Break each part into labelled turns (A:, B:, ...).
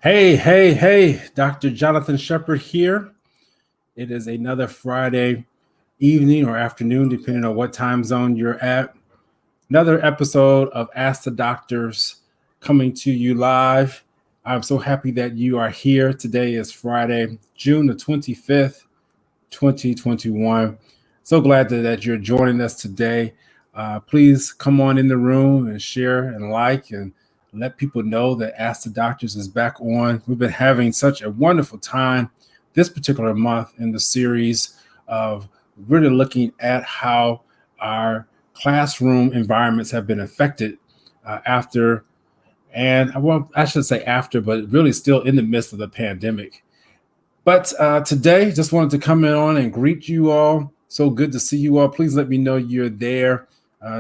A: Hey, Dr. Jonathan Shepard here. It is another Friday evening or afternoon, depending on what time zone you're at. Another episode of Ask the Doctors coming to you live. I'm so happy that you are here. Today is Friday, June the 25th, 2021. So glad that you're joining us today. Please come on in the room and share and like and let people know that Ask the Doctors is back on. We've been having such a wonderful time this particular month in the series of really looking at how our classroom environments have been affected after, and well, I should say after, but really still in the midst of the pandemic. But today, just wanted to come in on and greet you all. So good to see you all. Please let me know you're there.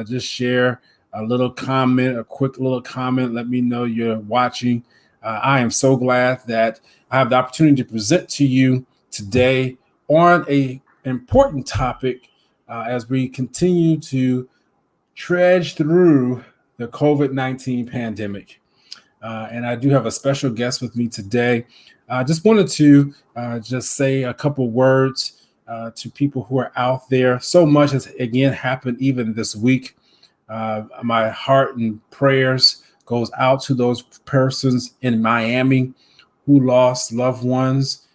A: Just share a little comment, a quick little comment. Let me know you're watching. I am so glad that I have the opportunity to present to you today on an important topic as we continue to trudge through the COVID-19 pandemic. And I do have a special guest with me today. I just wanted to just say a couple words to people who are out there. So much has again happened even this week. My heart and prayers goes out to those persons in Miami who lost loved ones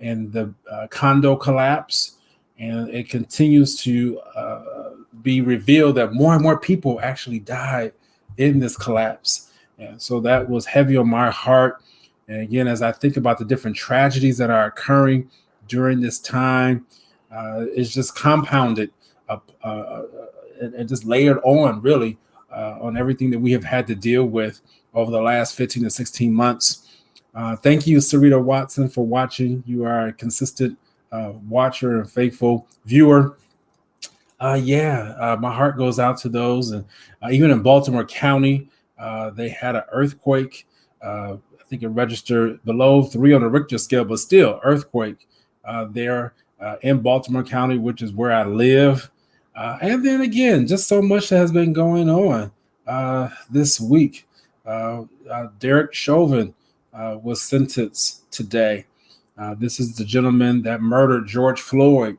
A: in the condo collapse. And it continues to be revealed that more and more people actually died in this collapse. And so that was heavy on my heart. And again, as I think about the different tragedies that are occurring during this time, it's just compounded and just layered on, really, on everything that we have had to deal with over the last 15 to 16 months. Thank you, Sarita Watson, for watching. You are a consistent watcher and faithful viewer. My heart goes out to those. And even in Baltimore County, they had an earthquake. I think it registered below 3 on the Richter scale, but still earthquake there in Baltimore County, which is where I live. And then again, just so much that has been going on this week. Derek Chauvin was sentenced today. This is the gentleman that murdered George Floyd.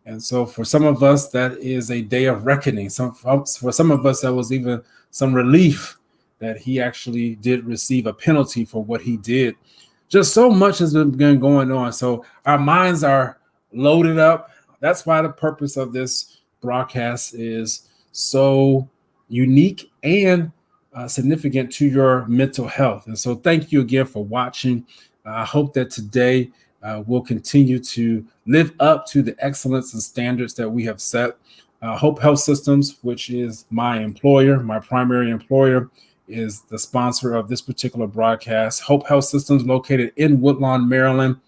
A: And so for some of us, that is a day of reckoning. For some of us, that was even some relief that he actually did receive a penalty for what he did. Just so much has been going on. So our minds are loaded up. That's why the purpose of this broadcast is so unique and significant to your mental health. And so thank you again for watching. I hope that today we'll continue to live up to the excellence and standards that we have set. Hope Health Systems, which is my employer, my primary employer, is the sponsor of this particular broadcast. Hope Health Systems, located in Woodlawn, Maryland,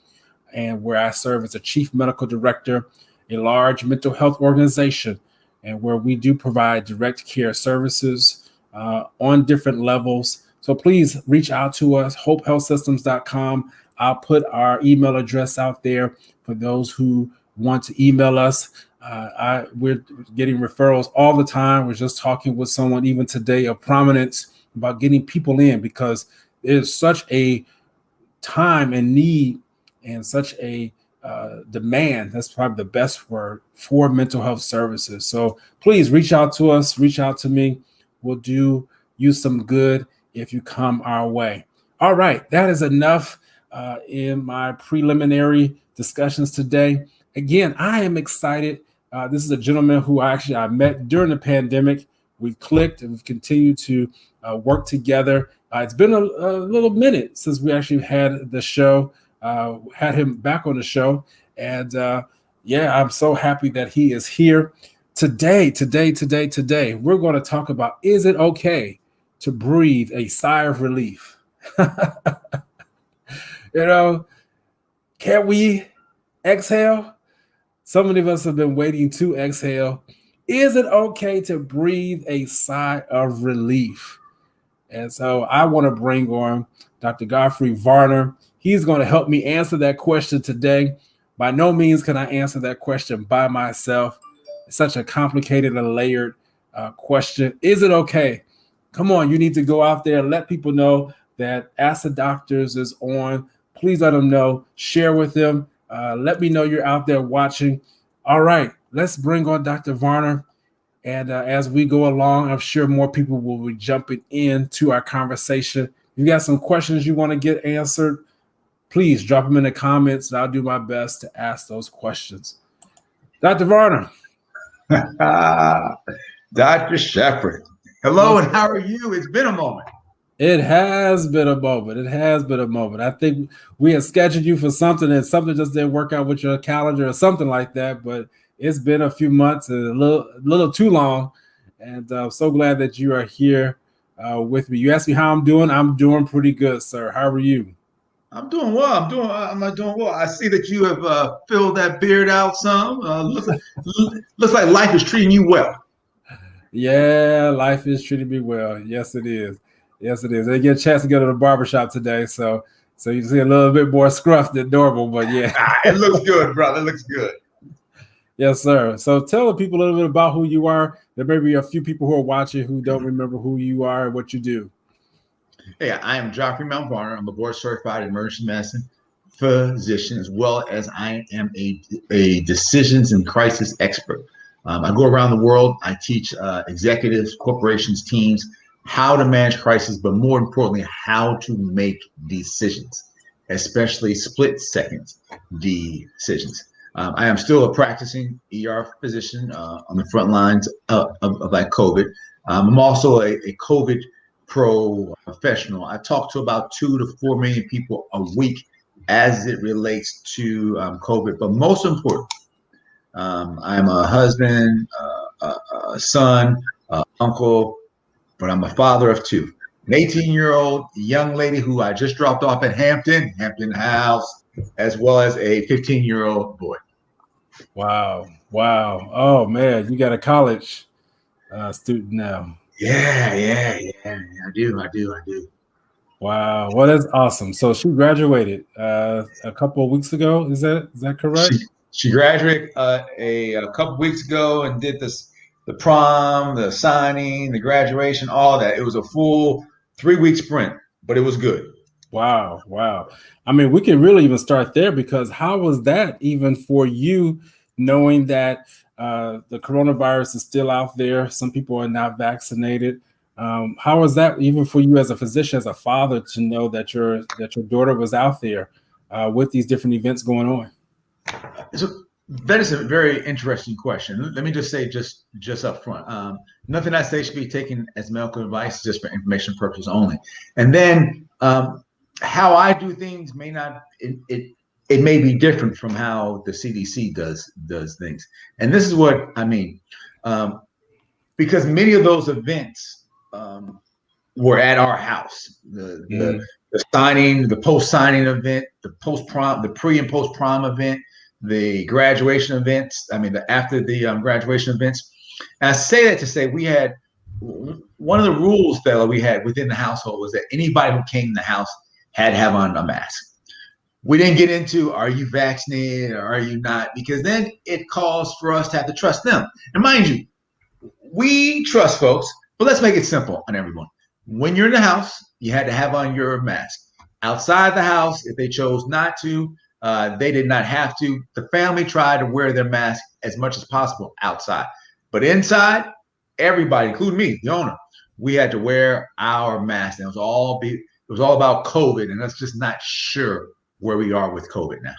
A: and where I serve as a chief medical director, a large mental health organization, and where we do provide direct care services on different levels. So please reach out to us, hopehealthsystems.com. I'll put our email address out there for those who want to email us. We're getting referrals all the time. We're just talking with someone even today of prominence about getting people in, because there's such a time and need and such a demand, that's probably the best word, for mental health services. So please reach out to us, reach out to me. We'll do you some good if you come our way. All right, that is enough in my preliminary discussions today. Again, I am excited. This is a gentleman who I met during the pandemic. We've clicked and we've continued to work together. It's been a little minute since we actually had the show, had him back on the show. And I'm so happy that he is here. Today, we're going to talk about, is it okay to breathe a sigh of relief? Can we exhale? So many of us have been waiting to exhale. Is it okay to breathe a sigh of relief? And so I want to bring on Dr. Godfrey Varner. He's going to help me answer that question today. By no means can I answer that question by myself. It's such a complicated and layered question. Is it okay? Come on, you need to go out there and let people know that Ask the Doctors is on. Please let them know. Share with them. Let me know you're out there watching. All right, let's bring on Dr. Varner. And as we go along, I'm sure more people will be jumping into our conversation. If you got some questions you want to get answered, please drop them in the comments, and I'll do my best to ask those questions. Dr. Varner.
B: Dr. Shepherd. Hello, and how are you? It's been a moment.
A: It has been a moment. I think we had scheduled you for something, and something just didn't work out with your calendar or something like that. But it's been a few months and a little too long. And I'm so glad that you are here with me. You asked me how I'm doing. I'm doing pretty good, sir. How are you?
B: I'm doing well. I'm doing well. I see that you have filled that beard out some. Looks like life is treating you well.
A: Yeah, life is treating me well. Yes, it is. Yes, it is. I get a chance to go to the barbershop today, so you see a little bit more scruff than normal, but yeah.
B: It looks good, brother. It looks good.
A: Yes, sir. So tell the people a little bit about who you are. There may be a few people who are watching who don't remember who you are and what you do.
B: Hey, I am Geoffrey Mount Varner. I'm a board-certified emergency medicine physician, as well as I am a decisions and crisis expert. I go around the world. I teach executives, corporations, teams how to manage crisis, but more importantly, how to make decisions, especially split-second decisions. I am still a practicing ER physician on the front lines of like COVID. I'm also a COVID professional. I talk to about 2 to 4 million people a week as it relates to COVID. But most important, I'm a husband, a son, uncle, but I'm a father of 2. An 18-year-old young lady who I just dropped off at Hampton House, as well as a 15-year-old boy.
A: Wow. Oh, man, you got a college student now.
B: Yeah. I do.
A: Wow. Well, that's awesome. So she graduated a couple of weeks ago. Is that correct?
B: She graduated a couple of weeks ago and did the prom, the signing, the graduation, all that. It was a full 3-week sprint, but it was good.
A: Wow. I mean, we can really even start there, because how was that even for you, knowing that the coronavirus is still out there? Some people are not vaccinated. How was that even for you as a physician, as a father, to know that your daughter was out there with these different events going on?
B: That is a very interesting question. Let me just say just up front, nothing I say should be taken as medical advice, just for information purposes only. And then how I do things may not, it may be different from how the CDC does things. And this is what I mean, because many of those events were at our house. The signing, the post-signing event, the post-prom, the pre and post-prom event, the graduation events. I mean, after the graduation events. And I say that to say we had one of the rules that we had within the household was that anybody who came in the house had to have on a mask. We didn't get into, are you vaccinated or are you not? Because then it calls for us to have to trust them. And mind you, we trust folks, but let's make it simple on everyone. When you're in the house, you had to have on your mask. Outside the house, if they chose not to, they did not have to. The family tried to wear their mask as much as possible outside. But inside, everybody, including me, the owner, we had to wear our mask. And it was all about COVID, and that's just not sure where we are with COVID now.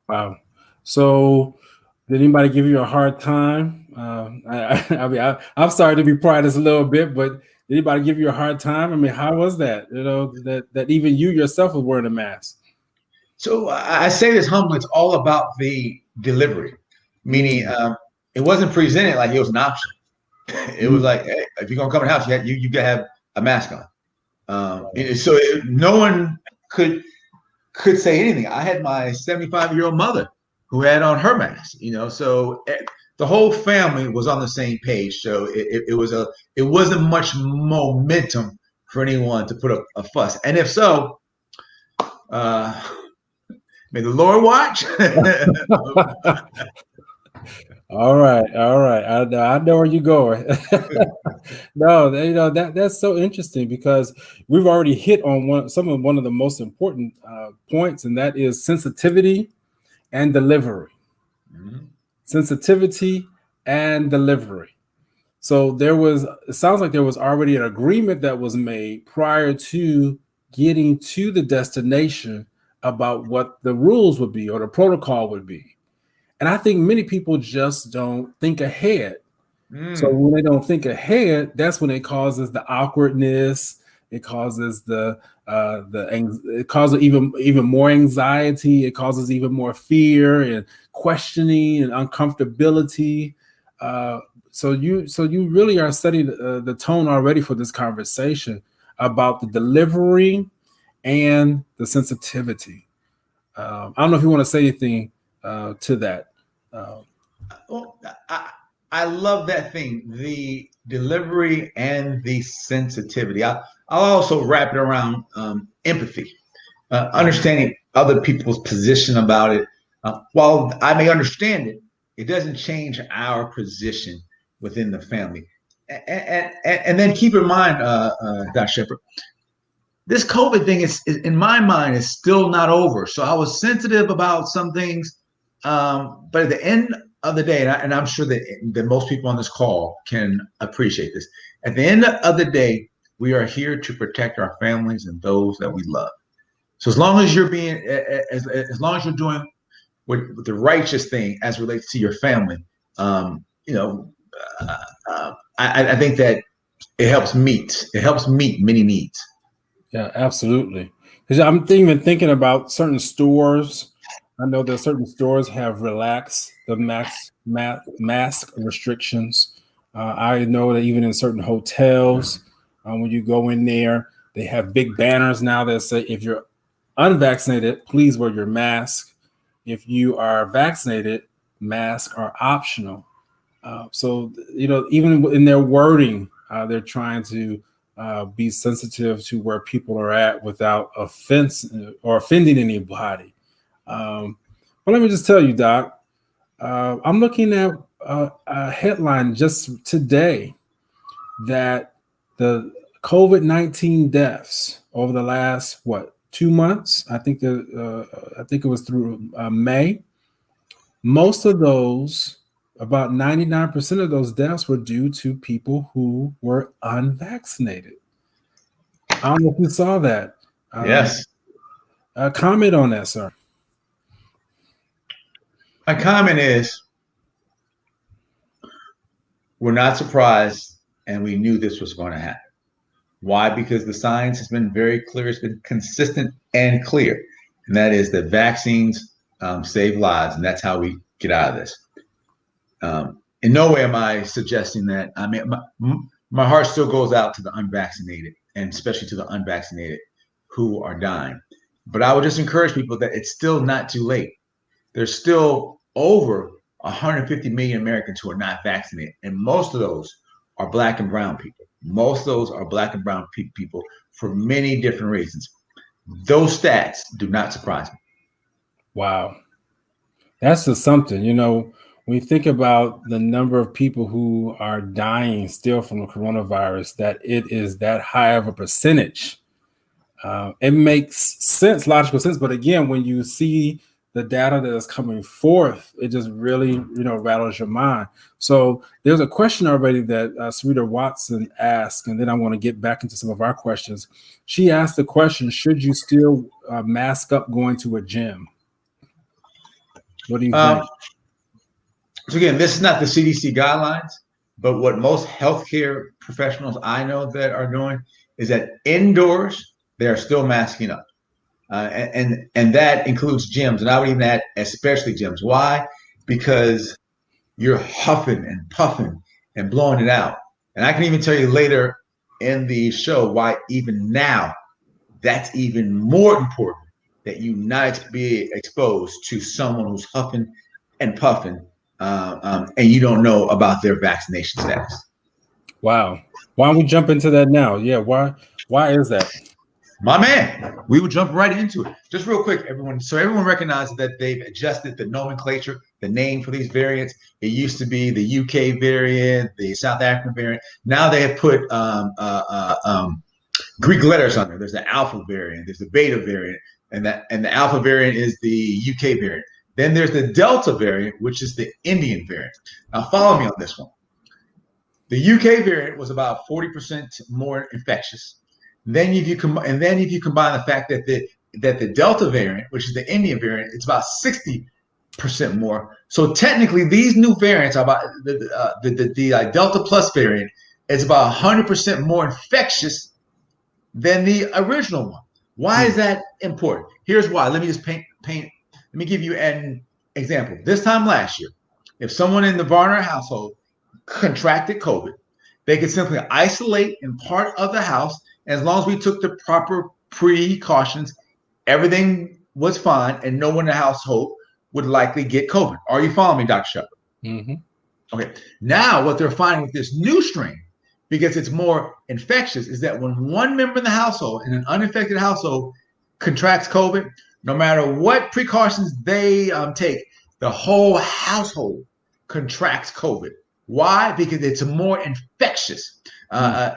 A: Wow. So did anybody give you a hard time? I mean, I'm sorry to be prying this a little bit, but did anybody give you a hard time? I mean, how was that? You know, that even you yourself was wearing a mask.
B: So I say this humbly, it's all about the delivery, meaning it wasn't presented like it was an option. It was like, hey, if you're gonna come in the house, you gotta have a mask on. So no one could say anything. I had my 75-year-old mother who had on her mask, so the whole family was on the same page. So it wasn't much momentum for anyone to put a fuss. And if so, may the Lord watch.
A: All right, all right. I know where you're going. No, that's so interesting because we've already hit on one of the most important points, and that is sensitivity and delivery.
B: Mhm.
A: Sensitivity and delivery. So it sounds like there was already an agreement that was made prior to getting to the destination about what the rules would be or the protocol would be. And I think many people just don't think ahead. So
B: Mm.
A: when they don't think ahead, that's when it causes the awkwardness. It causes it causes even more anxiety. It causes even more fear and questioning and uncomfortability. Uh, so you really are setting the tone already for this conversation about the delivery and the sensitivity. I don't know if you want to say anything to that. Uh,
B: Well, I love that thing, the delivery and the sensitivity. I'll also wrap it around empathy, understanding other people's position about it. While I may understand it, it doesn't change our position within the family. And then keep in mind, Dr. Shepard, this COVID thing is, in my mind, is still not over. So I was sensitive about some things, but at the end of the day, and I'm sure that most people on this call can appreciate this. At the end of the day, we are here to protect our families and those that we love. So as long as you're being, as long as you're doing with the righteous thing as relates to your family, you know, I think that it helps meet many needs.
A: Yeah, absolutely. Because I'm even thinking about certain stores. I know that certain stores have relaxed the mask restrictions. I know that even in certain hotels, when you go in there, they have big banners now that say, if you're unvaccinated, please wear your mask. If you are vaccinated, masks are optional. So even in their wording, they're trying to be sensitive to where people are at without offense or offending anybody. But let me just tell you, Doc, I'm looking at a headline just today that the COVID-19 deaths over the last 2 months. I think it was through May. Most of those, about 99% of those deaths were due to people who were unvaccinated. I don't know if you saw that.
B: Yes.
A: Comment on that, sir.
B: My comment is we're not surprised and we knew this was going to happen. Why? Because the science has been very clear, it's been consistent and clear. And that is that vaccines save lives, and that's how we get out of this. In no way am I suggesting that. I mean, my heart still goes out to the unvaccinated, and especially to the unvaccinated who are dying. But I would just encourage people that it's still not too late. There's still over 150 million Americans who are not vaccinated, and most of those are Black and brown people. Most of those are Black and brown people for many different reasons. Those stats do not surprise me.
A: Wow. That's just something, when you think about the number of people who are dying still from the coronavirus, that it is that high of a percentage. It makes sense, logical sense. But again, when you see the data that is coming forth, it just really, rattles your mind. So there's a question already that Sarita Watson asked, and then I want to get back into some of our questions. She asked the question, should you still mask up going to a gym? What do you think?
B: So again, this is not the CDC guidelines, but what most healthcare professionals I know that are doing is that indoors they are still masking up, and that includes gyms, and I would even add especially gyms. Why? Because you're huffing and puffing and blowing it out, and I can even tell you later in the show why even now that's even more important that you not be exposed to someone who's huffing and puffing, and you don't know about their vaccination status.
A: Wow. Why don't we jump into that now? Yeah. Why is that?
B: My man, we will jump right into it. Just real quick, everyone. So everyone recognizes that they've adjusted the nomenclature the name for these variants. It used to be the UK variant, the South African variant. Now they have put Greek letters on there. There's the Alpha variant, there's the Beta variant, and the Alpha variant is the UK variant. Then there's the Delta variant, which is the Indian variant. Now follow me on this one. The UK variant was about 40% more infectious. Then if you combine the fact that the Delta variant, which is the Indian variant, it's about 60% more. So technically, these new variants are about the Delta Plus variant is about 100% more infectious than the original one. Why is that important? Here's why. Let me just paint. Let me give you an example. This time last year, if someone in the Varner household contracted COVID, they could simply isolate in part of the house. As long as we took the proper precautions, everything was fine, and no one in the household would likely get COVID. Are you following me, Dr. Shepard?
A: Mm-hmm.
B: Okay. Now, what they're finding with this new strain, because it's more infectious, is that when one member in the household, in an uninfected household, contracts COVID, no matter what precautions they take, the whole household contracts COVID. Why? Because it's more infectious. And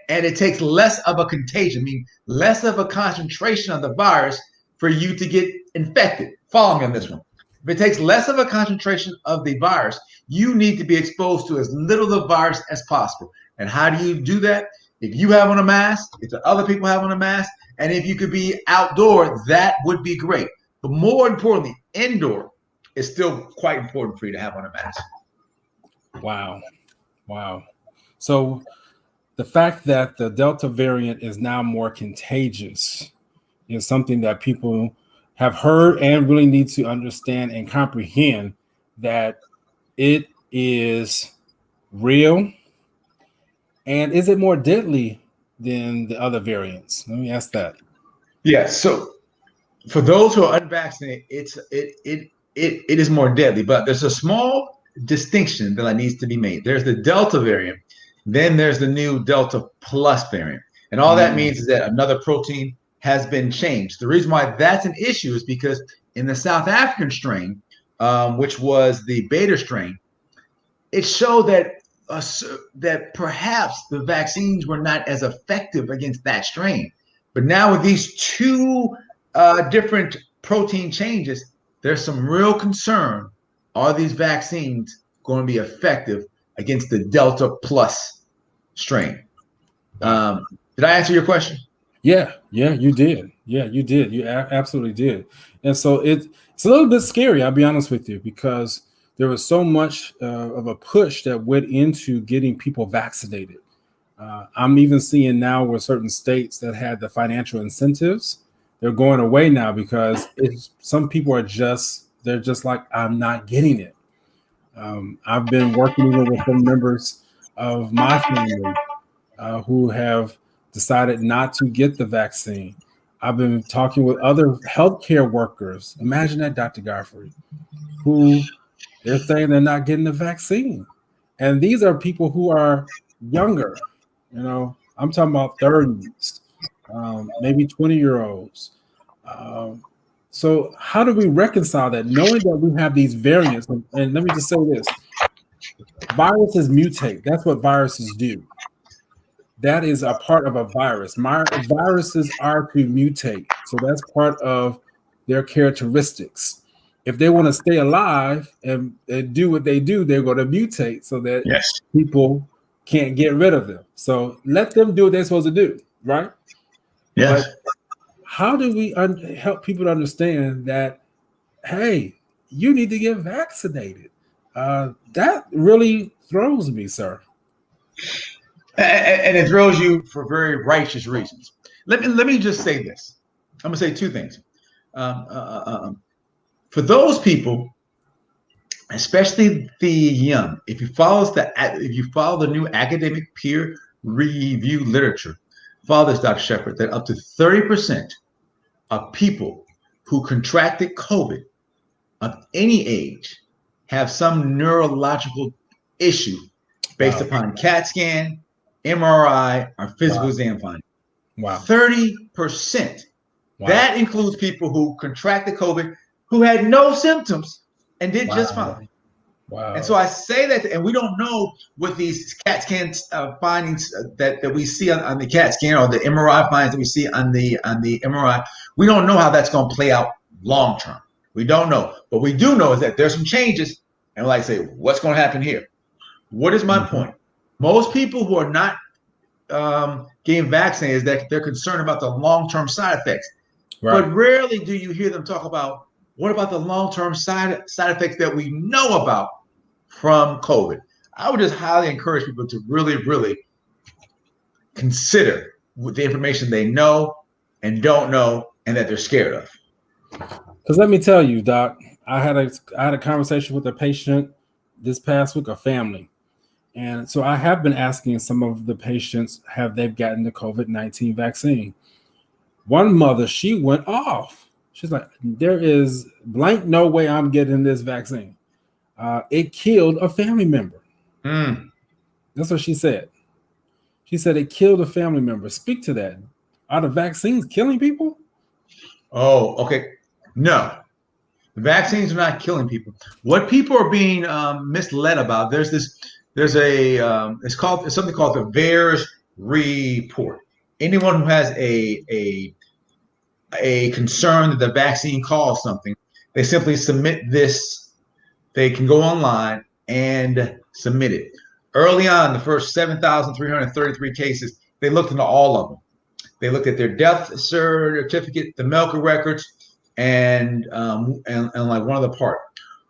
B: it takes less of a contagion, meaning less of a concentration of the virus for you to get infected. Follow me on this one. If it takes less of a concentration of the virus, you need to be exposed to as little of the virus as possible. And how do you do that? If you have on a mask, if the other people have on a mask, and if you could be outdoor, that would be great. But more importantly, indoor is still quite important for you to have on a mask.
A: Wow. So the fact that the Delta variant is now more contagious is something that people have heard and really need to understand and comprehend, that it is real. And is it more deadly than the other variants? Let me ask that.
B: Yeah. So for those who are unvaccinated, it is more deadly, but there's a small distinction that needs to be made. There's the Delta variant, then there's the new Delta Plus variant. And all that means is that another protein has been changed. The reason why that's an issue is because in the South African strain, which was the beta strain, it showed that that perhaps the vaccines were not as effective against that strain. But now with these two different protein changes, there's some real concern. Are these vaccines going to be effective against the Delta Plus strain? Did I answer your question?
A: Yeah, you did. You absolutely did. And so it's a little bit scary, I'll be honest with you, because there was so much of a push that went into getting people vaccinated. I'm even seeing now where certain states that had the financial incentives, they're going away now because some people they're just like, I'm not getting it. I've been working even with some members of my family who have decided not to get the vaccine. I've been talking with other healthcare workers. Imagine that, Dr. Godfrey, who they're saying they're not getting the vaccine. And these are people who are younger. I'm talking about 30s, maybe 20-year-olds. So how do we reconcile that, knowing that we have these variants? And let me just say this. Viruses mutate. That's what viruses do. That is a part of a virus. Viruses are to mutate. So that's part of their characteristics. If they want to stay alive and do what they do, they're going to mutate so that people can't get rid of them. So let them do what they're supposed to do, right?
B: Yes.
A: But how do we help people to understand that, hey, you need to get vaccinated? That really throws me, sir.
B: And it throws you for very righteous reasons. Let me just say this. I'm gonna say two things. For those people, especially the young, if you follow the new academic peer review literature, follow this, Dr. Shepard, that up to 30% of people who contracted COVID of any age have some neurological issue based upon CAT scan, MRI, or physical exam finding.
A: Wow.
B: 30%. Wow. That includes people who contracted COVID who had no symptoms and did just
A: Wow.
B: fine.
A: Wow.
B: And so I say that, and we don't know what these CAT scan findings that we see on the CAT scan, or the MRI findings that we see on the MRI. We don't know how that's going to play out long term. We don't know. What we do know is that there's some changes, and like I say, what's going to happen here? What is my point? Most people who are not getting vaccinated is that they're concerned about the long-term side effects. Right. But rarely do you hear them talk about what about the long-term side effects that we know about from COVID. I would just highly encourage people to really, really consider the information they know and don't know and that they're scared of.
A: Because let me tell you, Doc, I had a conversation with a patient this past week, a family. And so I have been asking some of the patients, have they gotten the COVID-19 vaccine? One mother, she went off. She's like, there is blank no way I'm getting this vaccine. It killed a family member. That's what she said. She said it killed a family member. Speak to that. Are the vaccines killing people?
B: Oh, okay. No, the vaccines are not killing people. What people are being misled about, it's something called the VAERS report. Anyone who has a concern that the vaccine caused something, they simply submit this. They can go online and submit it. Early on, the first 7,333 cases, they looked into all of them. They looked at their death certificate, the medical records, and like one other part.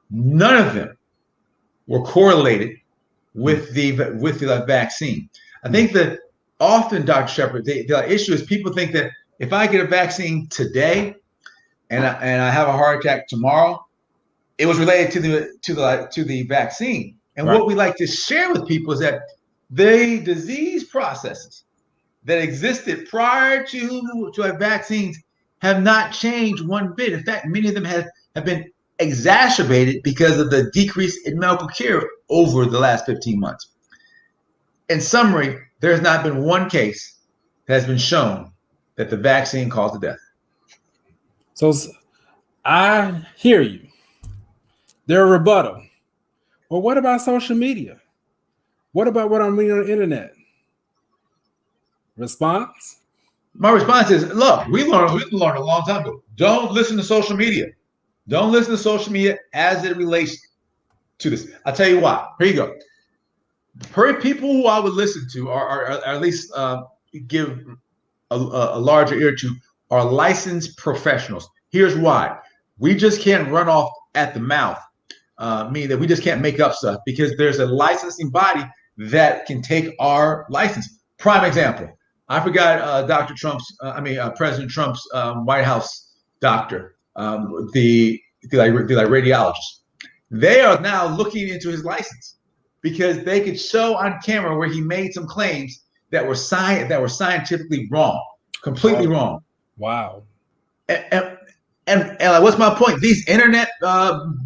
B: None of them were correlated with the vaccine. I think that often, Dr. Shepard, the issue is people think that if I get a vaccine today and I have a heart attack tomorrow, it was related to the vaccine. And right. What we like to share with people is that the disease processes that existed prior to our vaccines have not changed one bit. In fact, many of them have been exacerbated because of the decrease in medical care over the last 15 months. In summary, there has not been one case that has been shown that the vaccine caused the death.
A: So I hear you. They're a rebuttal. Well, what about social media? What about what I'm reading on the internet? Response?
B: My response is, look, we learned a long time ago. Don't listen to social media. Don't listen to social media as it relates to this. I'll tell you why. Here you go. People who I would listen to, or at least give a larger ear to, are licensed professionals. Here's why. We just can't run off at the mouth, meaning that we just can't make up stuff, because there's a licensing body that can take our license. Prime example. I forgot President Trump's White House doctor, the radiologist. They are now looking into his license because they could show on camera where he made some claims that were scientifically wrong, completely wrong.
A: Wow.
B: And like, what's my point? These internet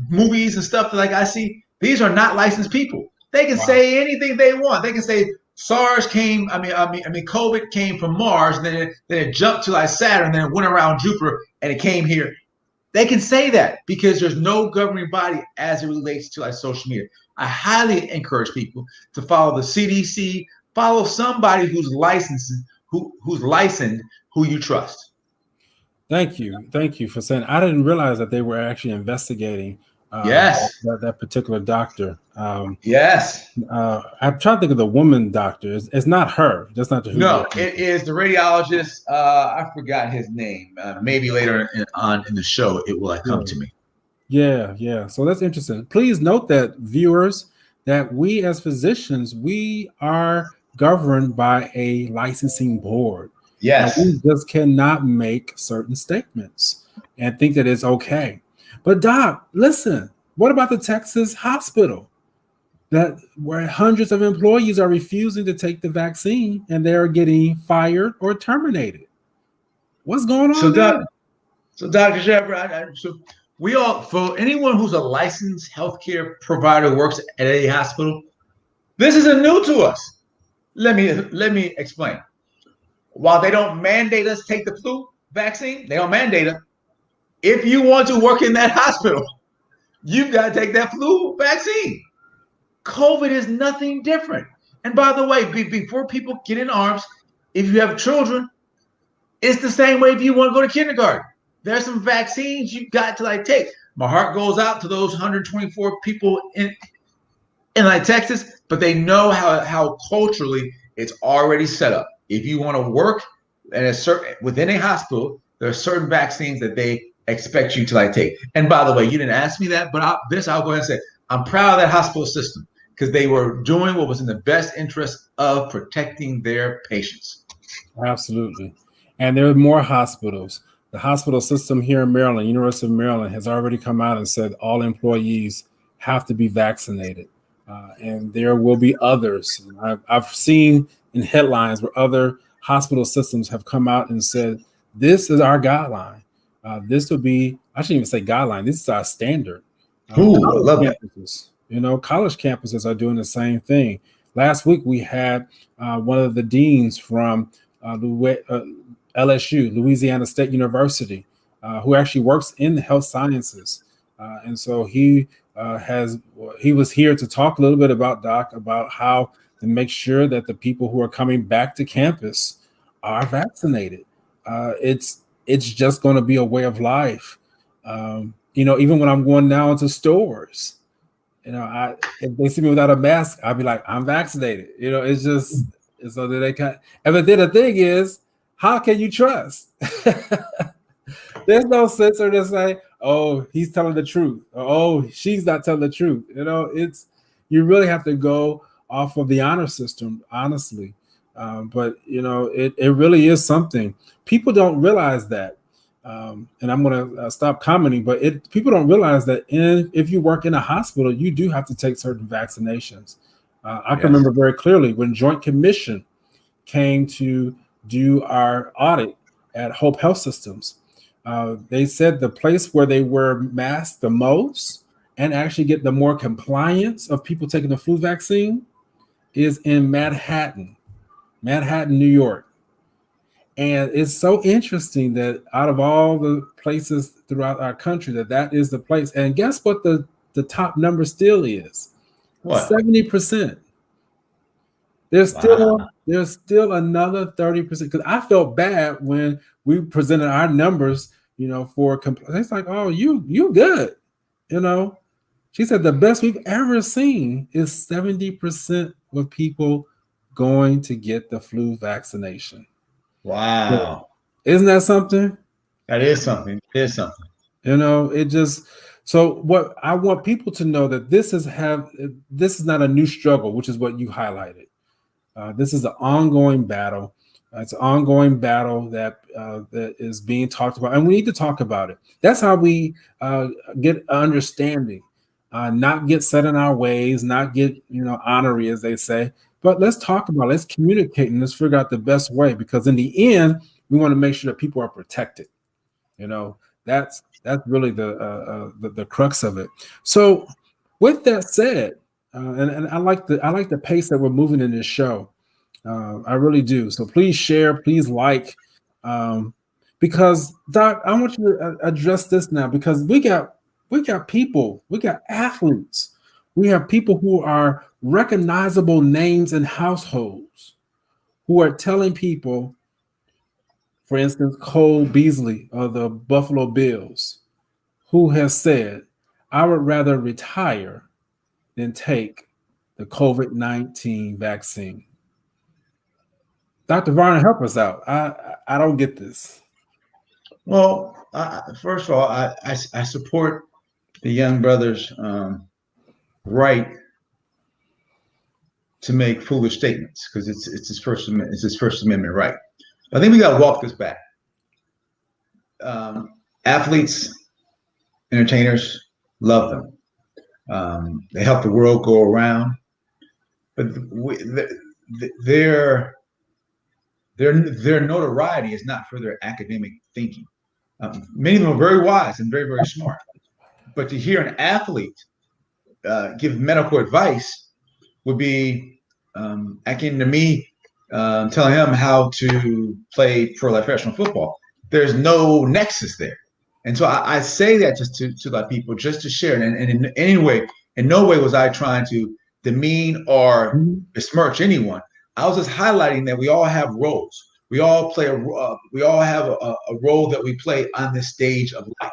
B: movies and stuff that like I see, these are not licensed people. They can say anything they want. They can say COVID came from Mars, and then it jumped to like Saturn, then it went around Jupiter, and it came here. They can say that because there's no governing body as it relates to like social media. I highly encourage people to follow the CDC, follow somebody who's licensed, who you trust.
A: Thank you for saying. I didn't realize that they were actually investigating. That particular doctor.
B: Yes.
A: I'm trying to think of the woman doctor. It's not her. That's not the.
B: No, it is the radiologist. I forgot his name. Maybe later on in the show, it will come to me.
A: Yeah. So that's interesting. Please note that, viewers, that we as physicians, we are governed by a licensing board.
B: Yes.
A: And we just cannot make certain statements and think that it's okay. But Doc, listen, what about the Texas hospital where hundreds of employees are refusing to take the vaccine and they're getting fired or terminated? What's going on there?
B: So Dr. Shepard, for anyone who's a licensed healthcare provider who works at a hospital, this isn't new to us. Let me explain. While they don't mandate us take the flu vaccine, they don't mandate it. If you want to work in that hospital, you've got to take that flu vaccine. COVID is nothing different. And by the way, before people get in arms, if you have children, it's the same way if you want to go to kindergarten. There's some vaccines you've got to like take. My heart goes out to those 124 people in like Texas, but they know how culturally it's already set up. If you want to work at a certain within a hospital, there are certain vaccines that they expect you to like take. And by the way, you didn't ask me that, but I'll go ahead and say I'm proud of that hospital system because they were doing what was in the best interest of protecting their patients.
A: Absolutely. And there are more hospitals. The hospital system here in Maryland, University of Maryland, has already come out and said all employees have to be vaccinated. And there will be others. I've seen in headlines where other hospital systems have come out and said, this is our guideline. This will be, I shouldn't even say guideline, this is our standard.
B: Ooh, I love
A: campuses, college campuses are doing the same thing. Last week, we had one of the deans from LSU, Louisiana State University, who actually works in the health sciences. And so he was here to talk a little bit about how to make sure that the people who are coming back to campus are vaccinated. It's just going to be a way of life. Even when I'm going down to stores, if they see me without a mask, I'll be like, I'm vaccinated. It's just so that they can. And then the thing is, how can you trust? There's no censor to say, oh, he's telling the truth. Or, oh, she's not telling the truth. You really have to go off of the honor system, honestly. But it really is something. People don't realize that. And I'm going to stop commenting, but people don't realize that if you work in a hospital, you do have to take certain vaccinations. I can remember very clearly when Joint Commission came to do our audit at Hope Health Systems. They said the place where they wear masks the most and actually get the more compliance of people taking the flu vaccine is in Manhattan, New York. And it's so interesting that out of all the places throughout our country, that is the place. And guess what the top number still is?
B: What?
A: 70%. There's still another 30%. Because I felt bad when we presented our numbers, for it's like, oh, you good. She said the best we've ever seen is 70% of people going to get the flu vaccination.
B: Wow.
A: Isn't that something?
B: That is something. It is something.
A: So what I want people to know that this is not a new struggle, which is what you highlighted. This is an ongoing battle. It's an ongoing battle that is being talked about, and we need to talk about it. That's how we get understanding, not get set in our ways, not get honorary, as they say. But let's talk about it. Let's communicate and let's figure out the best way, because in the end, we want to make sure that people are protected. That's really the crux of it. So, with that said, and I like the pace that we're moving in this show. I really do. So please share, please like, because Doc, I want you to address this now, because we got people, we got athletes. We have people who are recognizable names in households who are telling people, for instance, Cole Beasley of the Buffalo Bills, who has said, I would rather retire than take the COVID-19 vaccine. Dr. Varner, help us out. I don't get this.
B: Well, first of all, I support the young brother's right to make foolish statements, because it's his First Amendment right. I think we got to walk this back. Athletes, entertainers, love them. They help the world go around, but their notoriety is not for their academic thinking. Many of them are very wise and very, very smart, but to hear an athlete give medical advice would be akin to me telling him how to play professional football. There's no nexus there. And so I say that just to like people, just to share. And in any way, in no way was I trying to demean or
A: Mhm.
B: besmirch anyone. I was just highlighting that we all have roles. We all play we all have a role that we play on this stage of life.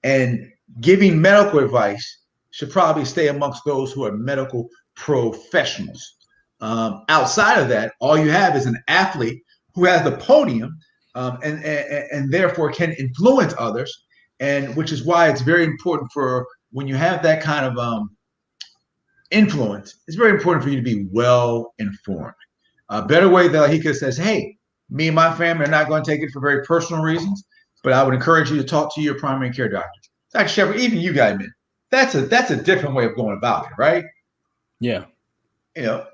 B: And giving medical advice should probably stay amongst those who are medical professionals. Outside of that, all you have is an athlete who has the podium, and therefore can influence others. And which is why it's very important for when you have that kind of influence, it's very important for you to be well informed. A better way that he could says, hey, me and my family are not going to take it for very personal reasons, but I would encourage you to talk to your primary care doctor. Dr. Shepard, even you guys, man, that's a different way of going about it, right?
A: Yeah.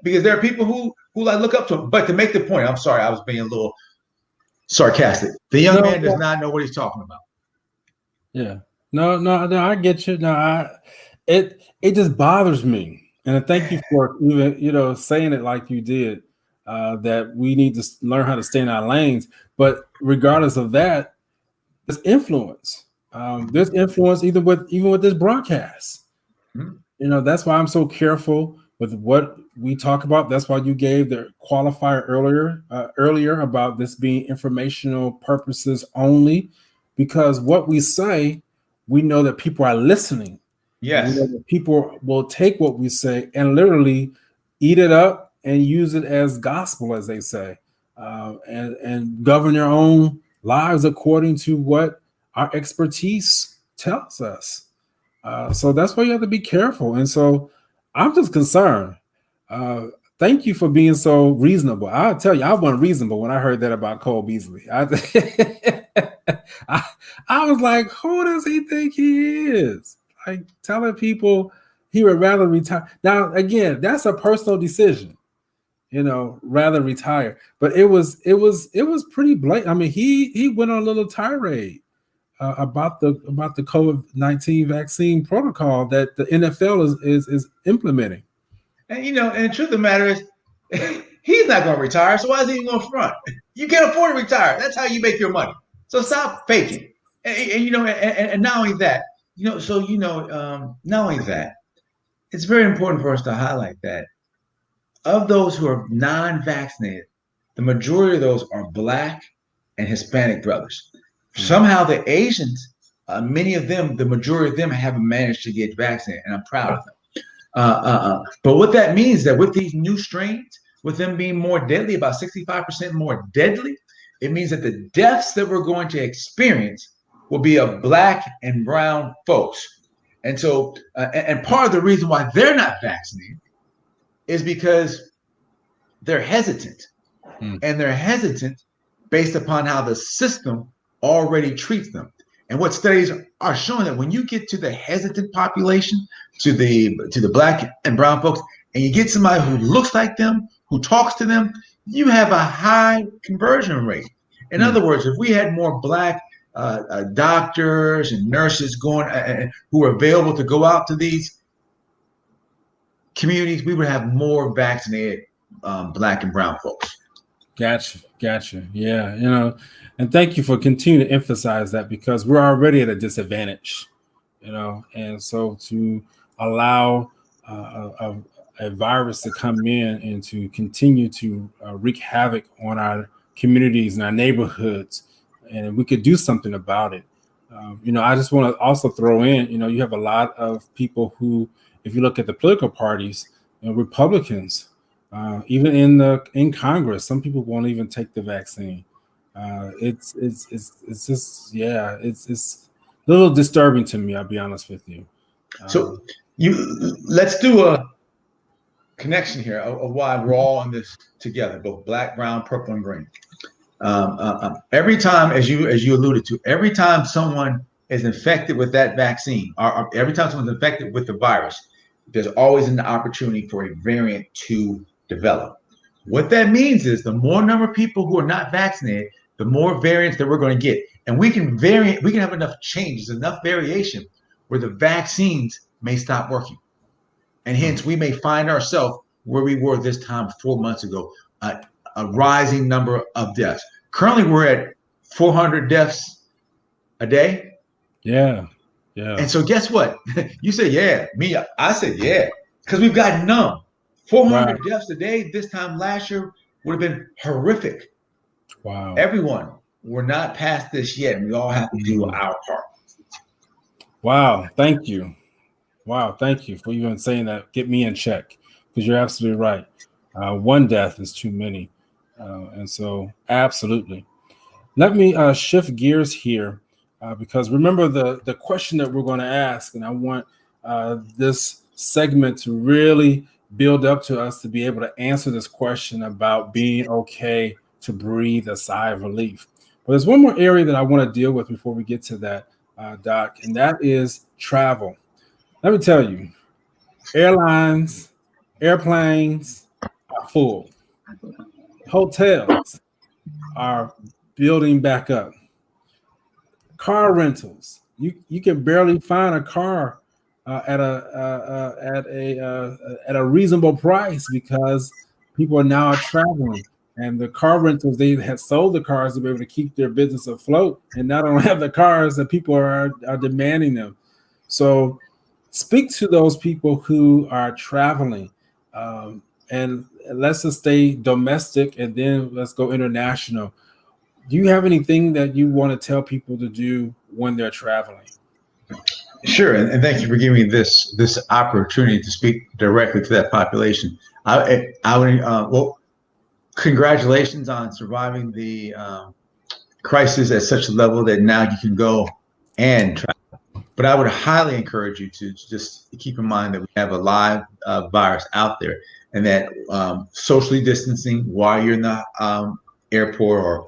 B: Because there are people who like look up to him. But to make the point, I'm sorry, I was being a little sarcastic. The young man does not know what he's talking about.
A: Yeah. No, I get you. No, it just bothers me. And thank you for even, saying it like you did, that we need to learn how to stay in our lanes. But regardless of that, there's influence. There's influence even with this broadcast. Mm-hmm. That's why I'm so careful with what we talk about. That's why you gave the qualifier earlier about this being informational purposes only, because what we say, we know that people are listening.
B: Yes.
A: We know that people will take what we say and literally eat it up and use it as gospel, as they say, and govern their own lives according to what our expertise tells us. So that's why you have to be careful. And so I'm just concerned. Thank you for being so reasonable. I'll tell you, I wasn't reasonable when I heard that about Cole Beasley. I was like, who does he think he is? Like telling people he would rather retire. Now, again, that's a personal decision, rather retire. But it was pretty blatant. I mean, he went on a little tirade about the COVID-19 vaccine protocol that the NFL is implementing.
B: And and the truth of the matter is, he's not going to retire. So why is he even going to front? You can't afford to retire. That's how you make your money. So stop faking. And not only that, not only that, it's very important for us to highlight that of those who are non-vaccinated, the majority of those are Black and Hispanic brothers. Somehow the Asians, many of them, the majority of them haven't managed to get vaccinated, and I'm proud of them. But what that means is that with these new strains, with them being more deadly, about 65% more deadly, it means that the deaths that we're going to experience will be of Black and brown folks. And so, and part of the reason why they're not vaccinated is because they're hesitant. And they're hesitant based upon how the system already treats them. And what studies are showing that when you get to the hesitant population, to the Black and brown folks, and you get somebody who looks like them, who talks to them, you have a high conversion rate. In other words, if we had more Black doctors and nurses going who are available to go out to these communities, we would have more vaccinated Black and brown folks.
A: Gotcha. Yeah, and thank you for continuing to emphasize that, because we're already at a disadvantage, and so to allow a virus to come in and to continue to wreak havoc on our communities and our neighborhoods, and we could do something about it. I just want to also throw in, you have a lot of people who, if you look at the political parties, Republicans, even in Congress, some people won't even take the vaccine. It's just, yeah, it's a little disturbing to me. I'll be honest with you.
B: So let's do a connection here of why we're all in this together, both Black, brown, purple, and green. Every time, as you alluded to, every time someone is infected with that vaccine, or every time someone's infected with the virus, there's always an opportunity for a variant to develop. What that means is the more number of people who are not vaccinated, the more variants that we're going to get. And we can have enough changes, enough variation where the vaccines may stop working. And hence we may find ourselves where we were this time 4 months ago, a rising number of deaths. Currently, we're at 400 deaths a day.
A: Yeah. Yeah.
B: And so guess what? You said, yeah. Me, I said, yeah. Because we've gotten numb. 400
A: Right.
B: deaths a day this time last year would have been horrific.
A: Wow.
B: Everyone, we're not past this yet, and we all have to do
A: Mhm.
B: our part.
A: Wow. Thank you. Wow. Thank you for even saying that. Get me in check, because you're absolutely right. One death is too many. And so, absolutely. Let me shift gears here, because remember the question that we're going to ask, and I want this segment to really build up to us to be able to answer this question about being okay to breathe a sigh of relief. But there's one more area that I want to deal with before we get to that, Doc, and that is travel. Let me tell you, airlines, airplanes are full. Hotels are building back up. Car rentals. You can barely find a car at a reasonable price, because people are now traveling, and the car rentals, they had sold the cars to be able to keep their business afloat, and now don't have the cars that people are demanding them. So speak to those people who are traveling, and let's just stay domestic, and then let's go international. Do you have anything that you want to tell people to do when they're traveling?
B: Sure, and thank you for giving me this opportunity to speak directly to that population. I would well, congratulations on surviving the crisis at such a level that now you can go and travel. But I would highly encourage you to just keep in mind that we have a live virus out there, and that socially distancing while you're in the airport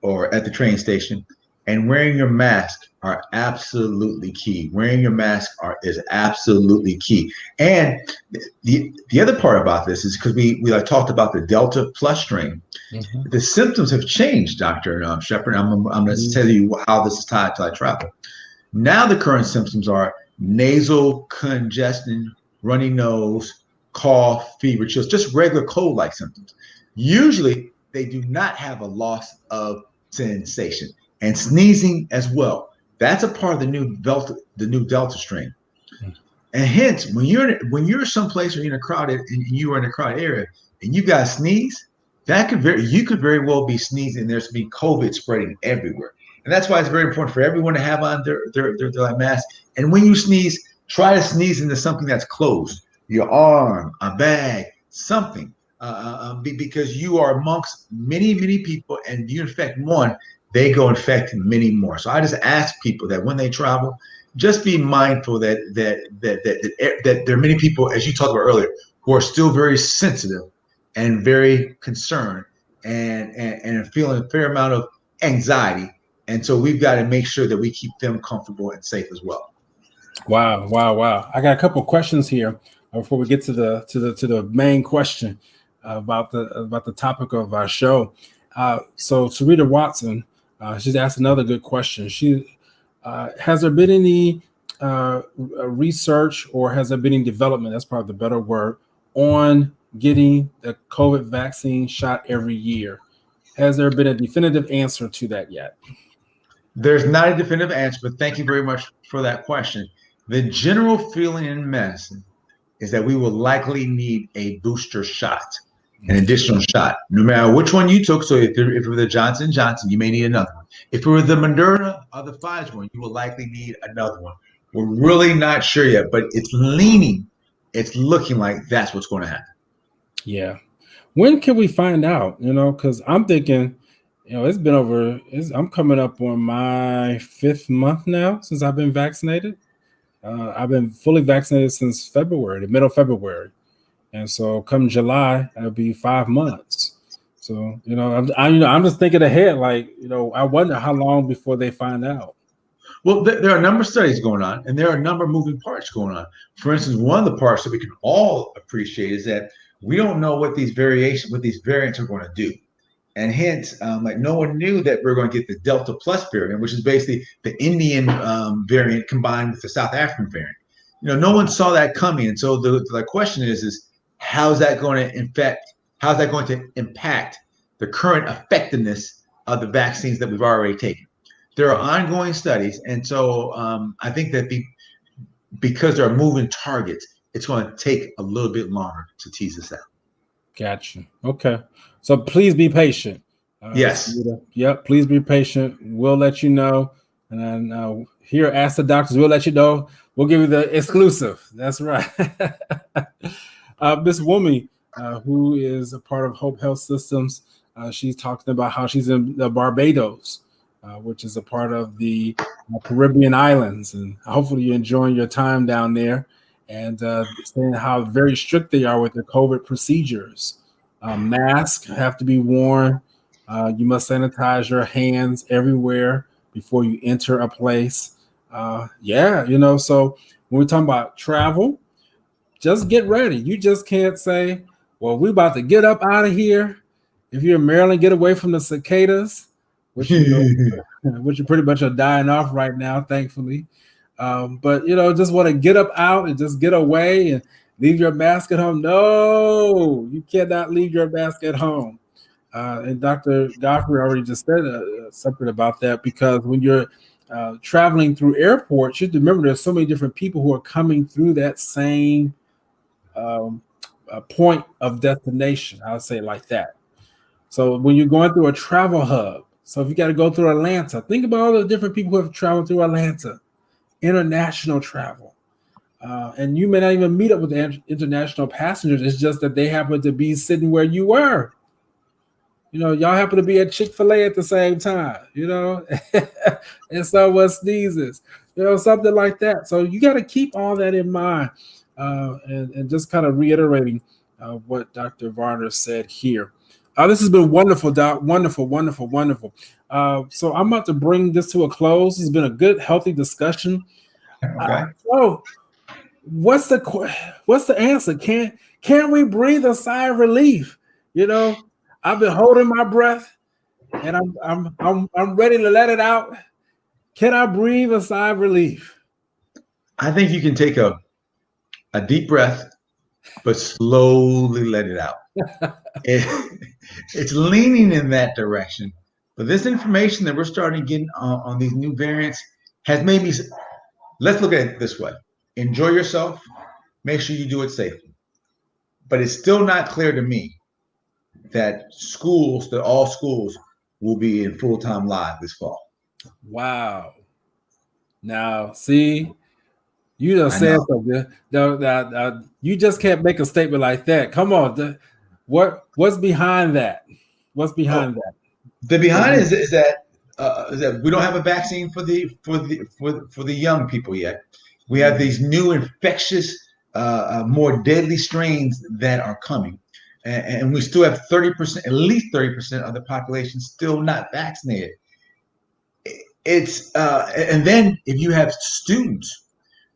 B: or at the train station, and wearing your mask are absolutely key. Wearing your mask is absolutely key. And the other part about this is because we like talked about the Delta Plus strain.
A: Mhm.
B: The symptoms have changed, Dr. Shepard. I'm going to tell you how this is tied to travel. Now the current symptoms are nasal congestion, runny nose, cough, fever, chills, just regular cold-like symptoms. Usually they do not have a loss of sensation, and sneezing as well. That's a part of the new Delta strain. And hence, when you're someplace or you're in a crowded and you are in a crowded area and you got sneeze, you could very well be sneezing. There's be COVID spreading everywhere, and that's why it's very important for everyone to have on their mask. And when you sneeze, try to sneeze into something that's closed, your arm, a bag, something, because you are amongst many people, and you infect one, they go infect many more. So I just ask people that when they travel, just be mindful that there are many people, as you talked about earlier, who are still very sensitive and very concerned and feeling a fair amount of anxiety. And so we've got to make sure that we keep them comfortable and safe as well.
A: Wow, wow, wow! I got a couple of questions here before we get to the main question about the topic of our show. So Sarita Watson, she's asked another good question. She has there been any research, or has there been any development? That's probably the better word, on getting the COVID vaccine shot every year. Has there been a definitive answer to that yet?
B: There's not a definitive answer, but thank you very much for that question. The general feeling in medicine is that we will likely need a booster shot, an additional shot, no matter which one you took. So if it were the Johnson & Johnson, you may need another one. If it were the Moderna or the Pfizer one, you will likely need another one. We're really not sure yet, but it's looking like that's what's going to happen.
A: Yeah. When can we find out? Because I'm thinking, it's been I'm coming up on my 5th month now since I've been vaccinated. I've been fully vaccinated since February, the middle of February. And so come July, it'll be 5 months. So, I'm just thinking ahead, like, I wonder how long before they find out.
B: Well, there are a number of studies going on, and there are a number of moving parts going on. For instance, one of the parts that we can all appreciate is that we don't know what these variants are going to do. And hence, like no one knew that we're going to get the Delta Plus variant, which is basically the Indian variant combined with the South African variant. No one saw that coming. And so the question is how's that going to impact the current effectiveness of the vaccines that we've already taken? There are ongoing studies, and so I think that because there are moving targets, it's going to take a little bit longer to tease this out.
A: Gotcha. Okay. So please be patient.
B: Yes.
A: Yep. Please be patient. We'll let you know. And then here, Ask the Doctors, we'll let you know. We'll give you the exclusive. That's right. Miss Wumi, who is a part of Hope Health Systems, she's talking about how she's in the Barbados, which is a part of the Caribbean islands. And hopefully you're enjoying your time down there, and saying how very strict they are with the COVID procedures. Masks have to be worn. You must sanitize your hands everywhere before you enter a place. So when we're talking about travel, just get ready. You just can't say, well, we're about to get up out of here. If you're in Maryland, get away from the cicadas, which which are pretty much are dying off right now, thankfully. But just want to get up out and just get away and leave your mask at home. No, you cannot leave your mask at home. And Dr. Godfrey already just said something about that, because when you're traveling through airports, you have to remember there's so many different people who are coming through that same point of destination. I would say it like that. So when you're going through a travel hub, so if you got to go through Atlanta, think about all the different people who have traveled through Atlanta, international travel. And you may not even meet up with the international passengers. It's just that they happen to be sitting where you were. Y'all happen to be at Chick-fil-A at the same time, and someone sneezes, something like that. So you got to keep all that in mind, and just kind of reiterating what Dr. Varner said here. This has been wonderful, Doc. Wonderful, wonderful, wonderful. So I'm about to bring this to a close. It's been a good, healthy discussion.
B: Okay.
A: So what's the answer? Can we breathe a sigh of relief? I've been holding my breath, and I'm ready to let it out. Can I breathe a sigh of relief?
B: I think you can take a deep breath, but slowly let it out. It's leaning in that direction. But this information that we're starting to get on these new variants has made me. Let's look at it this way: enjoy yourself. Make sure you do it safely. But it's still not clear to me that all schools will be in full-time live this fall.
A: Wow. Now, see, you just said something. You just can't make a statement like that. Come on. What's behind that? What's behind that?
B: The behind is that we don't have a vaccine for the young people yet. We have these new infectious, more deadly strains that are coming. And we still have 30%, at least 30% of the population still not vaccinated. And then if you have students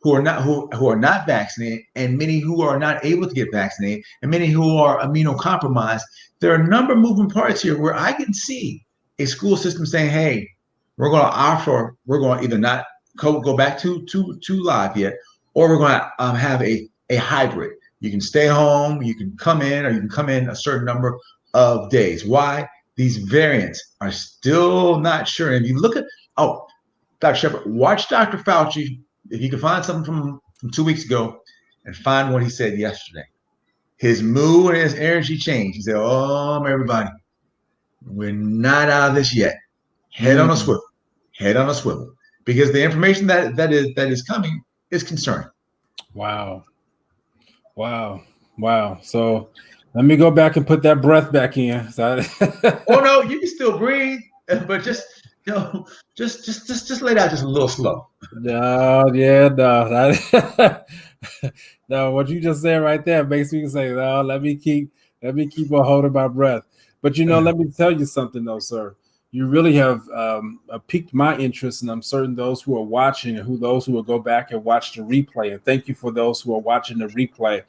B: who are not vaccinated, and many who are not able to get vaccinated, and many who are immunocompromised, there are a number of moving parts here where I can see a school system saying, "Hey, we're going to either not go back to live yet, or we're going to have a hybrid. You can stay home, you can come in, or you can come in a certain number of days." Why? These variants are still not sure. And if you look at, Dr. Shepard, watch Dr. Fauci, if you can find something from 2 weeks ago, and find what he said yesterday. His mood and his energy changed. He said, everybody, we're not out of this yet. Head on a swivel. Because the information that is coming is concerning.
A: Wow. So let me go back and put that breath back in.
B: No, you can still breathe, but just lay down just a little slow.
A: No. No, what you just said right there makes me say, no, let me keep on holding my breath. But let me tell you something though, sir. You really have piqued my interest, and I'm certain those who are watching and those who will go back and watch the replay. And thank you for those who are watching the replay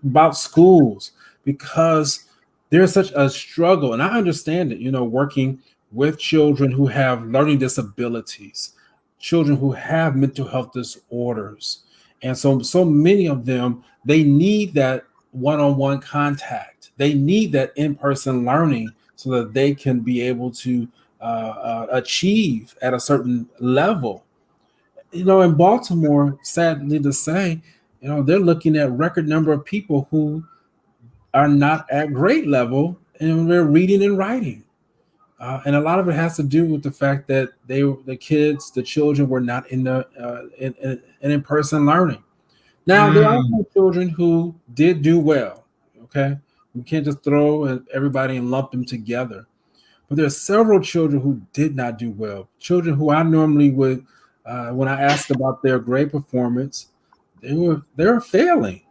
A: about schools, because there's such a struggle, and I understand it. Working with children who have learning disabilities, children who have mental health disorders, and so many of them, they need that one-on-one contact. They need that in-person learning, so that they can be able to achieve at a certain level. In Baltimore, sadly to say, they're looking at record number of people who are not at grade level and they're reading and writing. And a lot of it has to do with the fact that the children were not in-person learning. Now, there are some children who did do well. Okay. We can't just throw everybody and lump them together. But there are several children who did not do well. Children who I normally would, when I asked about their grade performance, they were failing.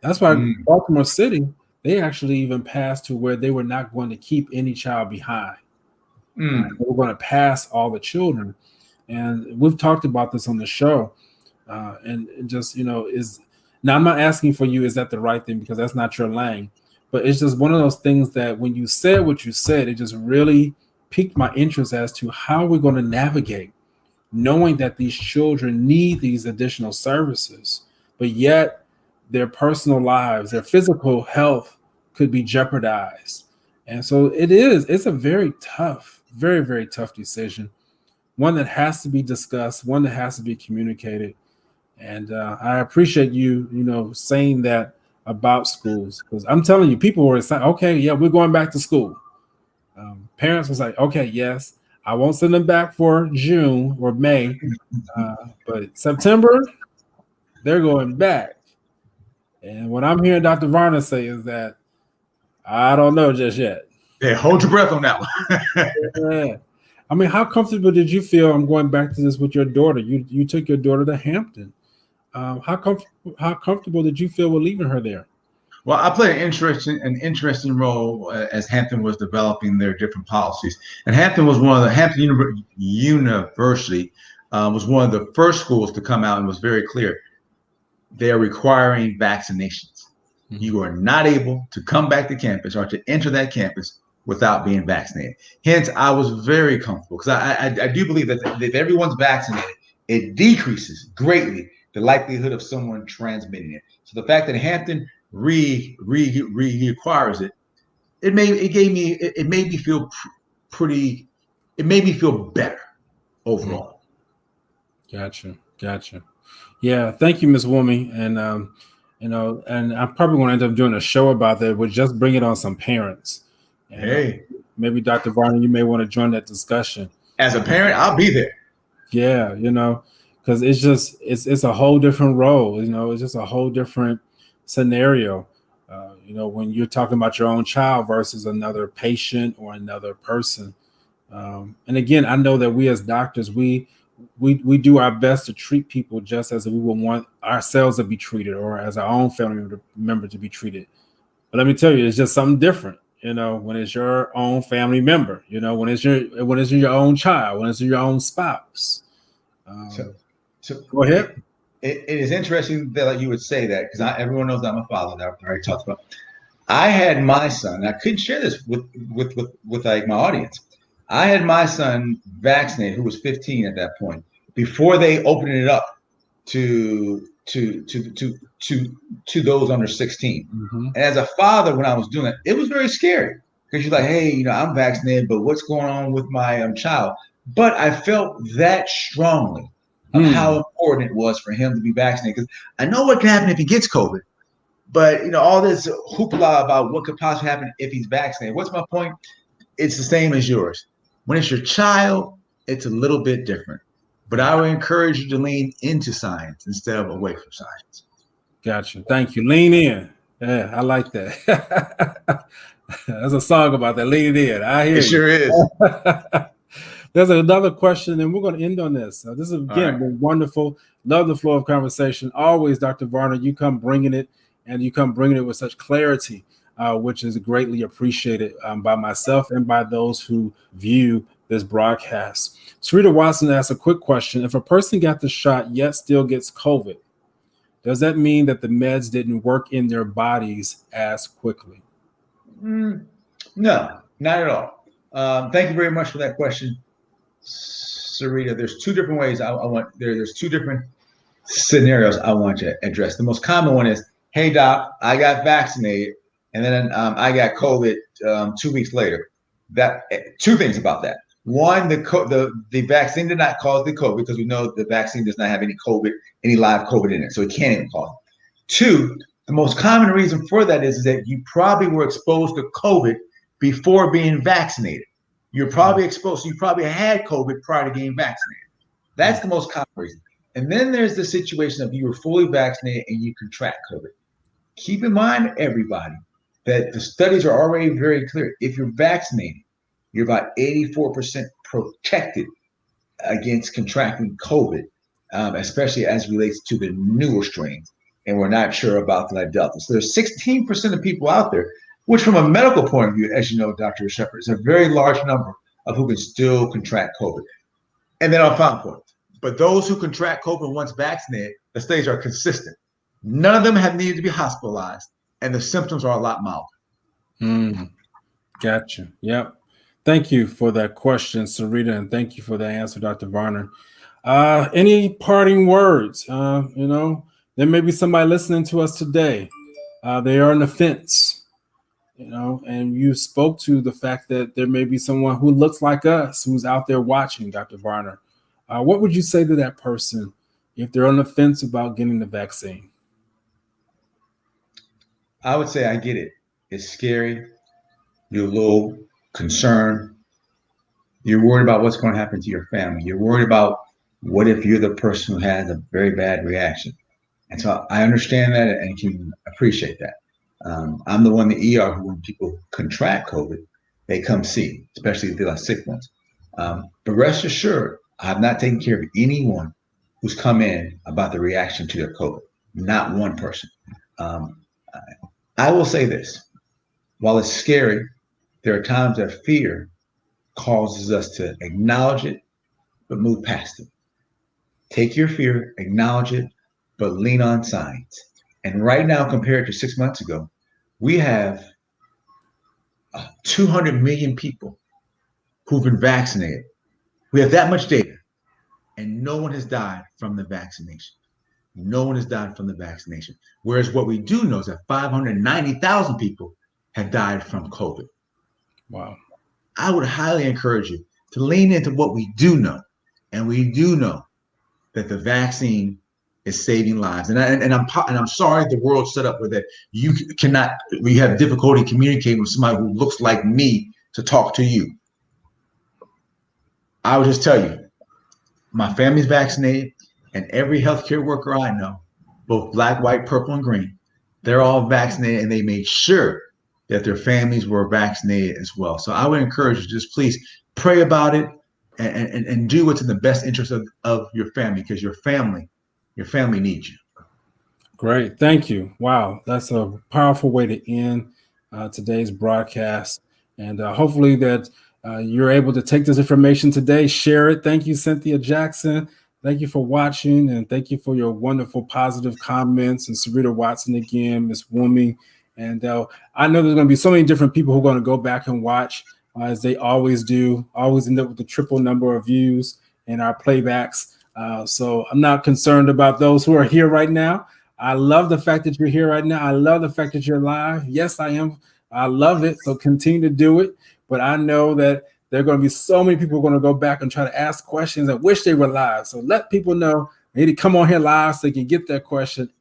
A: That's why Baltimore City, they actually even passed to where they were not going to keep any child behind. They were going to pass all the children. And we've talked about this on the show. And just, now I'm not asking for you, is that the right thing? Because that's not your lane. But it's just one of those things that when you said what you said, it just really piqued my interest as to how we're going to navigate, knowing that these children need these additional services, but yet their personal lives, their physical health could be jeopardized. And so it's a very tough, very, very tough decision, one that has to be discussed, one that has to be communicated. And I appreciate you, saying that about schools, because I'm telling you, people were saying, okay, yeah, we're going back to school. Parents was like, okay, yes, I won't send them back for June or May, but September, they're going back. And what I'm hearing Dr. Varner say is that I don't know just yet.
B: Yeah, hold your breath on that one.
A: Yeah. I mean, how comfortable did you feel? I'm going back to this with your daughter. You took your daughter to Hampton. How comfortable did you feel with leaving her there?
B: Well, I played an interesting role as Hampton was developing their different policies. And Hampton University was one of the first schools to come out and was very clear. They are requiring vaccinations. Mm-hmm. You are not able to come back to campus or to enter that campus without being vaccinated. Hence, I was very comfortable because I do believe that if everyone's vaccinated, it decreases greatly the likelihood of someone transmitting it. So the fact that Hampton requires it, it made me feel pretty. It made me feel better overall.
A: Gotcha. Yeah, thank you, Ms. Woomy, and and I'm probably going to end up doing a show about that. We'll just bring it on some parents. And,
B: hey,
A: maybe Dr. Varner, you may want to join that discussion.
B: As a parent, I'll be there.
A: Yeah, because it's a whole different role. It's just a whole different scenario. When you're talking about your own child versus another patient or another person. And again, I know that we as doctors, we do our best to treat people just as we would want ourselves to be treated or as our own family member to be treated. But let me tell you, it's just something different. When it's your own family member, when it's your own child, when it's your own spouse.
B: So
A: go ahead.
B: It is interesting that you would say that because everyone knows I'm a father. That I already talked about. I had my son. I couldn't share this with like my audience. I had my son vaccinated, who was 15 at that point, before they opened it up to those under 16. Mm-hmm. And as a father, when I was doing it was very scary because you're like, hey, I'm vaccinated, but what's going on with my child? But I felt that strongly of how important it was for him to be vaccinated because I know what can happen if he gets COVID. But all this hoopla about what could possibly happen if he's vaccinated. What's my point? It's the same as yours. When it's your child, it's a little bit different. But I would encourage you to lean into science instead of away from science.
A: Gotcha. Thank you. Lean in. Yeah, I like that. There's a song about that. Lean in. I hear
B: it. Sure is.
A: There's another question, and we're going to end on this. This is, again, been wonderful. Love the flow of conversation. Always, Dr. Varner, you come bringing it, and you come bringing it with such clarity, which is greatly appreciated by myself and by those who view this broadcast. Sarita Watson asked a quick question. If a person got the shot yet still gets COVID, does that mean that the meds didn't work in their bodies as quickly?
B: No, not at all. Thank you very much for that question, Sarita. There's two different ways there's two different scenarios I want to address. The most common one is, hey, doc, I got vaccinated, and then I got COVID 2 weeks later. Two things about that. One, the vaccine did not cause the COVID because we know the vaccine does not have any live COVID in it, so it can't even cause it. Two, the most common reason for that is that you probably were exposed to COVID before being vaccinated. You're probably exposed, so you probably had COVID prior to getting vaccinated. That's the most common reason. And then there's the situation of you were fully vaccinated and you contract COVID. Keep in mind, everybody, that the studies are already very clear. If you're vaccinated, you're about 84% protected against contracting COVID, especially as relates to the newer strains. And we're not sure about the Delta. So there's 16% of people out there, which from a medical point of view, as you know, Dr. Shepard, is a very large number of who can still contract COVID. And then our final point. But those who contract COVID once vaccinated, the studies are consistent. None of them have needed to be hospitalized, and the symptoms are a lot milder.
A: Gotcha. Yep. Thank you for that question, Sarita, and thank you for the answer, Dr. Varner. Any parting words? There may be somebody listening to us today. They are on the fence, and you spoke to the fact that there may be someone who looks like us who's out there watching, Dr. Varner. What would you say to that person if they're on the fence about getting the vaccine?
B: I would say I get it. It's scary. You're a little concerned. You're worried about what's going to happen to your family. You're worried about what if you're the person who has a very bad reaction. And so I understand that and can appreciate that. I'm the one in the ER who, when people contract COVID, they come see, especially if they're like sick ones. But rest assured, I've not taken care of anyone who's come in about the reaction to their COVID. Not one person. I will say this. While it's scary, there are times that fear causes us to acknowledge it, but move past it. Take your fear, acknowledge it, but lean on science. And right now, compared to 6 months ago, we have 200 million people who've been vaccinated. We have that much data, and no one has died from the vaccination. No one has died from the vaccination. Whereas what we do know is that 590,000 people have died from COVID.
A: Wow.
B: I would highly encourage you to lean into what we do know. And we do know that the vaccine is saving lives. And I'm sorry the world's set up with that. We have difficulty communicating with somebody who looks like me to talk to you. I would just tell you, my family's vaccinated, and every healthcare worker I know, both black, white, purple, and green, they're all vaccinated, and they made sure that their families were vaccinated as well. So I would encourage you, just please pray about it and do what's in the best interest of your family, because your family needs you.
A: Great. Thank you. Wow. That's a powerful way to end today's broadcast. And hopefully that you're able to take this information today, share it. Thank you, Cynthia Jackson. Thank you for watching, and thank you for your wonderful positive comments. And Sarita Watson again, Miss Wumi. And I know there's going to be so many different people who are going to go back and watch, as they always do, always end up with the triple number of views in our playbacks. So I'm not concerned about those who are here right now. I love the fact that you're here right now. I love the fact that you're live. Yes, I am. I love it. So continue to do it. But I know that there are going to be so many people who are going to go back and try to ask questions and wish they were live. So let people know they need to come on here live so they can get their question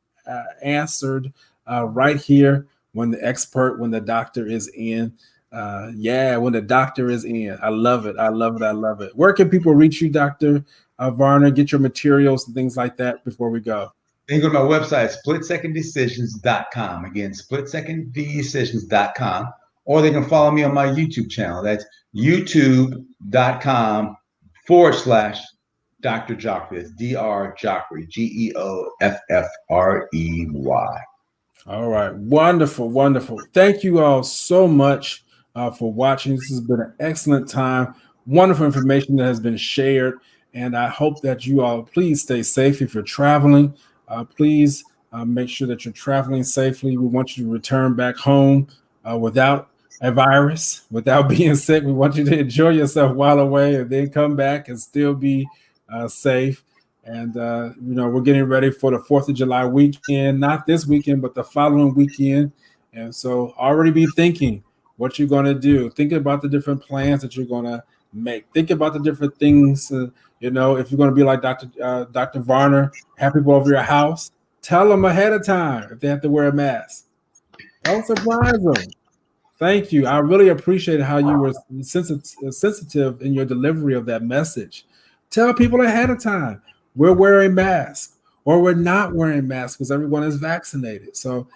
A: answered right here when the doctor is in. When the doctor is in. I love it. I love it. I love it. Where can people reach you, Dr. Varner, get your materials and things like that before we go?
B: You can go to my website, splitseconddecisions.com. Again, splitseconddecisions.com. Or they can follow me on my YouTube channel. That's youtube.com/Dr. Joffrey. It's Dr. Joffrey, Geoffrey.
A: All right. Wonderful. Wonderful. Thank you all so much for watching. This has been an excellent time. Wonderful information that has been shared. And I hope that you all please stay safe if you're traveling. Please make sure that you're traveling safely. We want you to return back home without a virus, without being sick. We want you to enjoy yourself while away and then come back and still be safe. And, we're getting ready for the 4th of July weekend, not this weekend, but the following weekend. And so already be thinking what you're going to do. Think about the different plans that you're going to make. Think about the different things. You know, if you're going to be like Dr. Varner, have people over your house, tell them ahead of time if they have to wear a mask. Don't surprise them. Thank you. I really appreciate how you were sensitive in your delivery of that message. Tell people ahead of time we're wearing masks or we're not wearing masks because everyone is vaccinated. So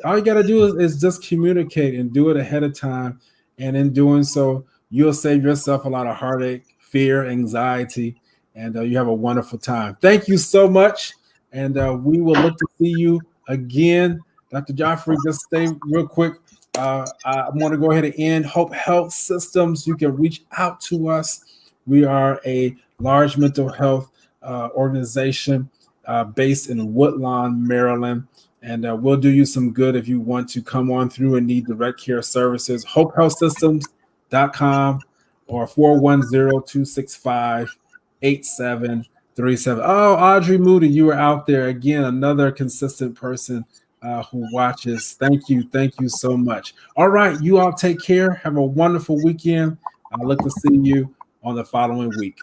A: all you got to do is just communicate and do it ahead of time. And in doing so, you'll save yourself a lot of heartache, fear, anxiety, and you have a wonderful time. Thank you so much. And we will look to see you again. Dr. Joffrey, just stay real quick. I want to go ahead and end Hope Health Systems. You can reach out to us. We are a large mental health organization based in Woodlawn, Maryland. And we'll do you some good if you want to come on through and need direct care services. HopeHealthSystems.com or 410-265-8737. Oh, Audrey Moody, you were out there again. Another consistent person who watches. Thank you so much. All right, you all take care. Have a wonderful weekend. I look to see you on the following week.